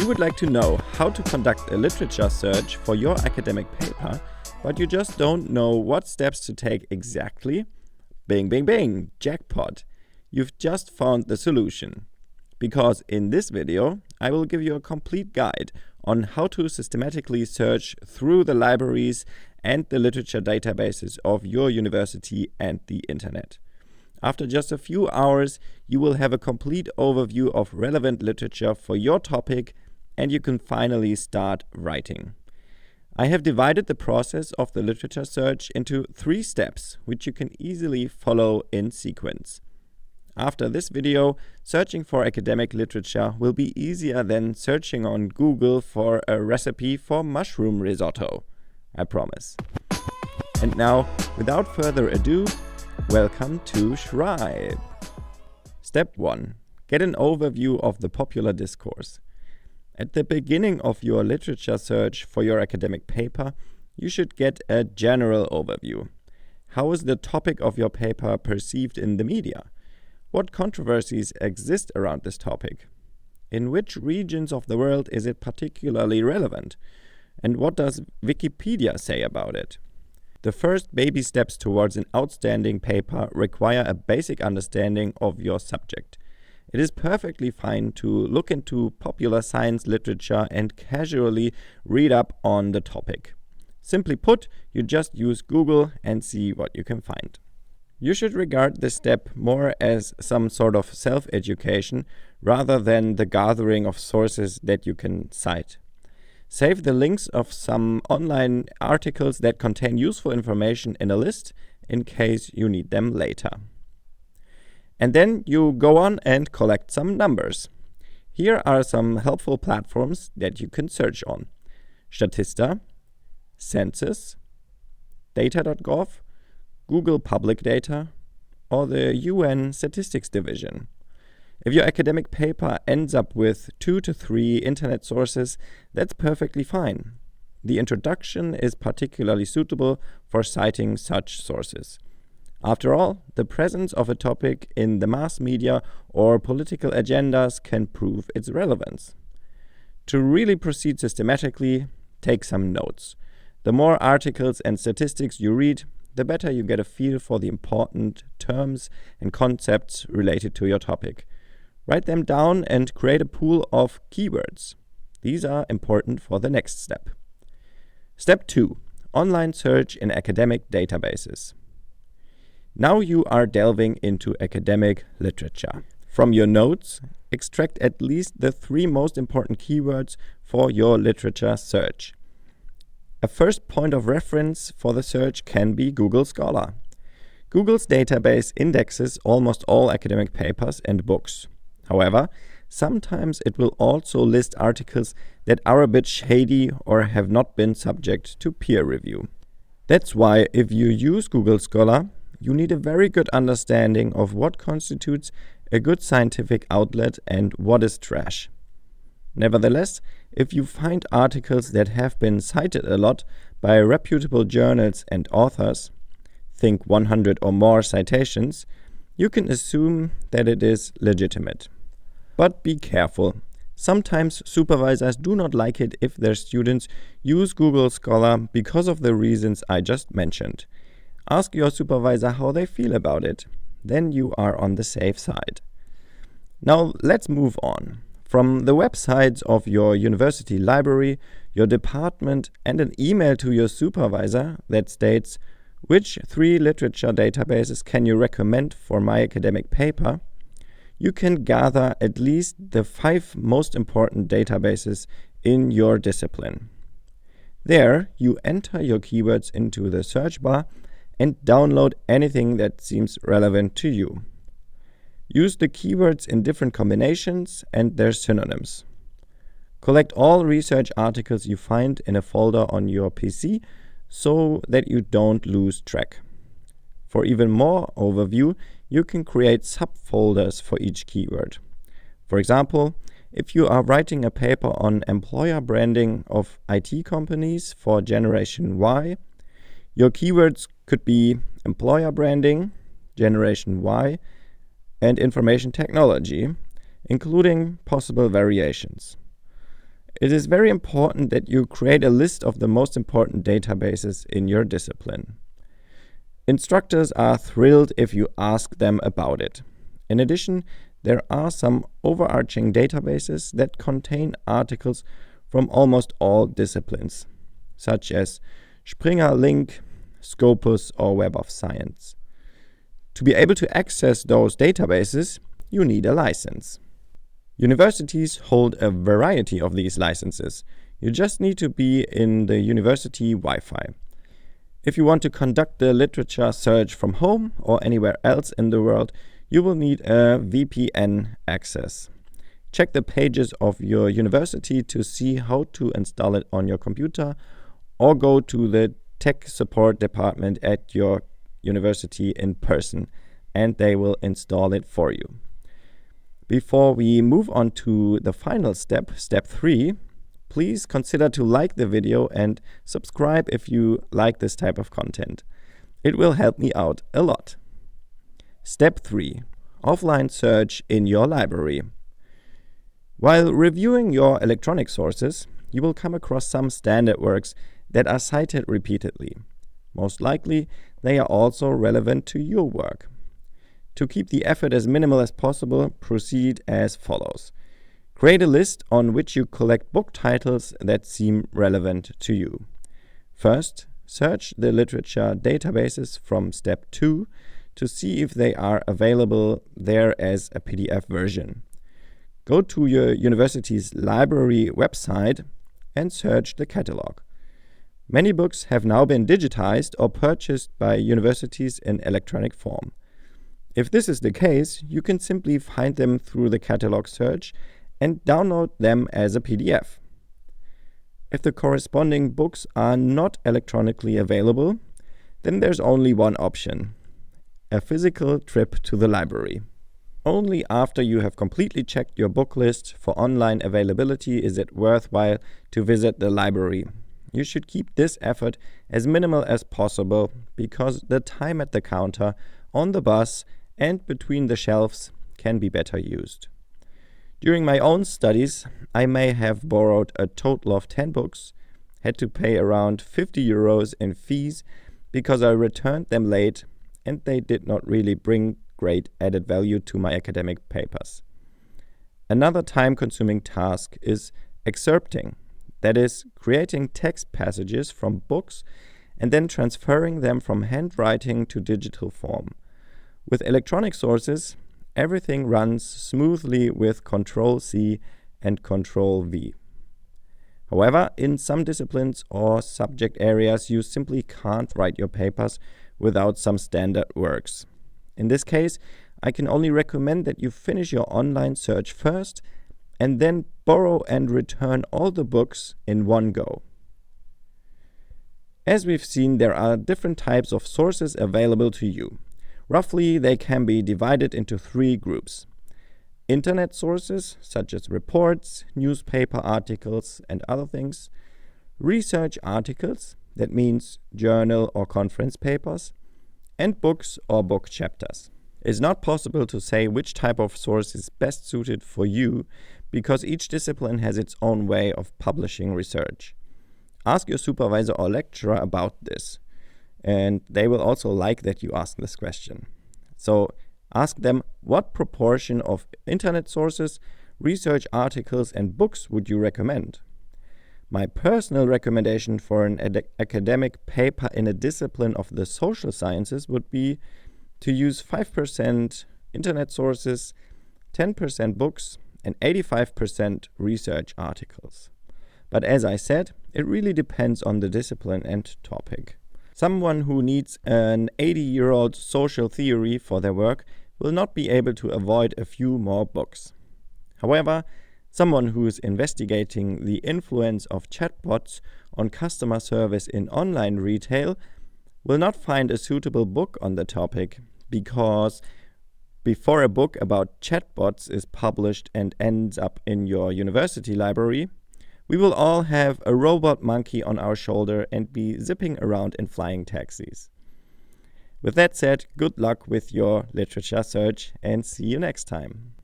You would like to know how to conduct a literature search for your academic paper, but you just don't know what steps to take exactly? Bing, bing, bing, jackpot! You've just found the solution. Because in this video, I will give you a complete guide on how to systematically search through the libraries and the literature databases of your university and the internet. After just a few hours, you will have a complete overview of relevant literature for your topic, and you can finally start writing. I have divided the process of the literature search into 3 steps, which you can easily follow in sequence. After this video, searching for academic literature will be easier than searching on Google for a recipe for mushroom risotto. I promise. And now, without further ado, welcome to Shribe. Step 1. Get an overview of the popular discourse. At the beginning of your literature search for your academic paper, you should get a general overview. How is the topic of your paper perceived in the media? What controversies exist around this topic? In which regions of the world is it particularly relevant? And what does Wikipedia say about it? The first baby steps towards an outstanding paper require a basic understanding of your subject. It is perfectly fine to look into popular science literature and casually read up on the topic. Simply put, you just use Google and see what you can find. You should regard this step more as some sort of self-education rather than the gathering of sources that you can cite. Save the links of some online articles that contain useful information in a list in case you need them later. And then you go on and collect some numbers. Here are some helpful platforms that you can search on: Statista, Census, data.gov, Google Public Data, or the UN Statistics Division. If your academic paper ends up with 2 to 3 internet sources, that's perfectly fine. The introduction is particularly suitable for citing such sources. After all, the presence of a topic in the mass media or political agendas can prove its relevance. To really proceed systematically, take some notes. The more articles and statistics you read, the better you get a feel for the important terms and concepts related to your topic. Write them down and create a pool of keywords. These are important for the next step. Step 2. Online search in academic databases. Now you are delving into academic literature. From your notes, extract at least the 3 most important keywords for your literature search. A first point of reference for the search can be Google Scholar. Google's database indexes almost all academic papers and books. However, sometimes it will also list articles that are a bit shady or have not been subject to peer review. That's why if you use Google Scholar, you need a very good understanding of what constitutes a good scientific outlet and what is trash. Nevertheless, if you find articles that have been cited a lot by reputable journals and authors, think 100 or more citations, you can assume that it is legitimate. But be careful. Sometimes supervisors do not like it if their students use Google Scholar because of the reasons I just mentioned. Ask your supervisor how they feel about it. Then you are on the safe side. Now let's move on. From the websites of your university library, your department, and an email to your supervisor that states, "Which 3 literature databases can you recommend for my academic paper?" you can gather at least the 5 most important databases in your discipline. There, you enter your keywords into the search bar and download anything that seems relevant to you. Use the keywords in different combinations and their synonyms. Collect all research articles you find in a folder on your PC so that you don't lose track. For even more overview, you can create subfolders for each keyword. For example, if you are writing a paper on employer branding of IT companies for Generation Y, your keywords could be employer branding, Generation Y, and information technology, including possible variations. It is very important that you create a list of the most important databases in your discipline. Instructors are thrilled if you ask them about it. In addition, there are some overarching databases that contain articles from almost all disciplines, such as Springer Link, Scopus, or Web of Science. To be able to access those databases, you need a license. Universities hold a variety of these licenses. You just need to be in the university Wi-Fi. If you want to conduct the literature search from home or anywhere else in the world, you will need a VPN access. Check the pages of your university to see how to install it on your computer, or go to the tech support department at your university in person, and they will install it for you. Before we move on to the final step, step 3, please consider to like the video and subscribe if you like this type of content. It will help me out a lot. Step 3. Offline search in your library. While reviewing your electronic sources, you will come across some standard works that are cited repeatedly. Most likely, they are also relevant to your work. To keep the effort as minimal as possible, proceed as follows. Create a list on which you collect book titles that seem relevant to you. First, search the literature databases from step 2 to see if they are available there as a PDF version. Go to your university's library website and search the catalog. Many books have now been digitized or purchased by universities in electronic form. If this is the case, you can simply find them through the catalog search and download them as a PDF. If the corresponding books are not electronically available, then there's only one option: a physical trip to the library. Only after you have completely checked your book list for online availability is it worthwhile to visit the library. You should keep this effort as minimal as possible, because the time at the counter, on the bus, and between the shelves can be better used. During my own studies, I may have borrowed a total of 10 books, had to pay around 50 euros in fees because I returned them late and they did not really bring great added value to my academic papers. Another time-consuming task is excerpting, that is, creating text passages from books and then transferring them from handwriting to digital form. With electronic sources, everything runs smoothly with Ctrl+C and Ctrl+V. However, in some disciplines or subject areas, you simply can't write your papers without some standard works. In this case, I can only recommend that you finish your online search first and then borrow and return all the books in one go. As we've seen, there are different types of sources available to you. Roughly, they can be divided into 3 groups. Internet sources, such as reports, newspaper articles, and other things. Research articles, that means journal or conference papers. And books or book chapters. It's not possible to say which type of source is best suited for you, because each discipline has its own way of publishing research. Ask your supervisor or lecturer about this, and they will also like that you ask this question. So ask them, what proportion of internet sources, research articles, and books would you recommend? My personal recommendation for an academic paper in a discipline of the social sciences would be to use 5% internet sources, 10% books, and 85% research articles. But as I said, it really depends on the discipline and topic. Someone who needs an 80-year-old social theory for their work will not be able to avoid a few more books. However, someone who is investigating the influence of chatbots on customer service in online retail will not find a suitable book on the topic, because before a book about chatbots is published and ends up in your university library, we will all have a robot monkey on our shoulder and be zipping around in flying taxis. With that said, good luck with your literature search and see you next time.